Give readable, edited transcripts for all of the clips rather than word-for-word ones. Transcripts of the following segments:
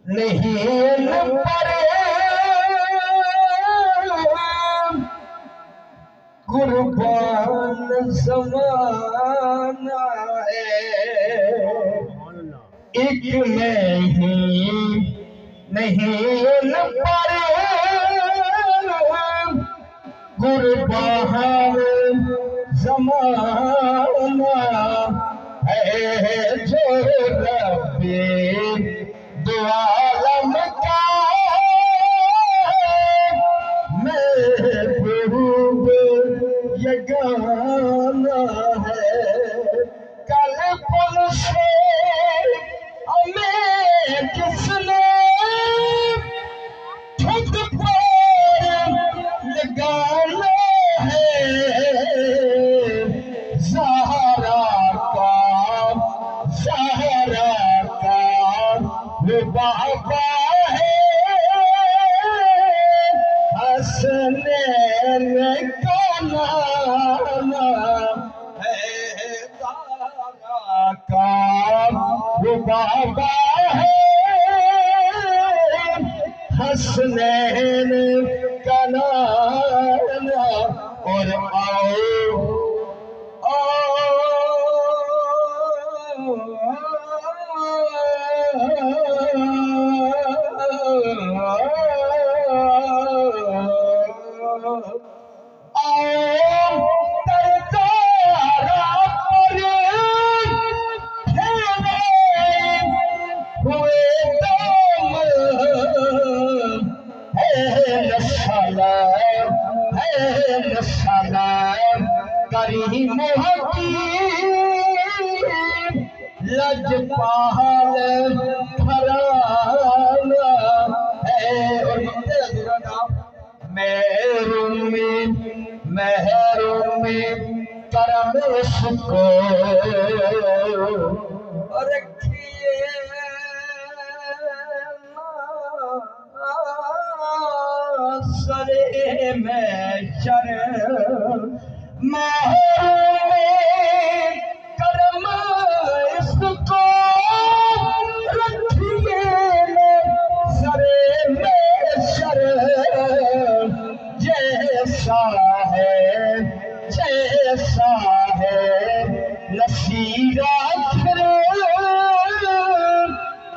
نہیں ان پر قربان زمانہ ہے ایک میں ہی نہیں ان پر قربان زمانہ ہے جو رب دو عالم کا محبوب یگانہ ہے کل پل سے ہمیں جس نے خود پر لگانا ہے زہرا کا وہ بابا ہے حسنین کا نام ہے زہرا کا وہ بابا ہے حسنین کا نام اور سلام کریم حکیم لجپال گھرانہ ہے اور تیرا نام محروم کرم سکو رکھیے سرے محشر محروم کرم اس کو رکھیے سرے محشر جیسا ہے نصیرہ پھر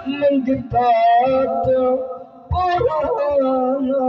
منگتا تو پرانا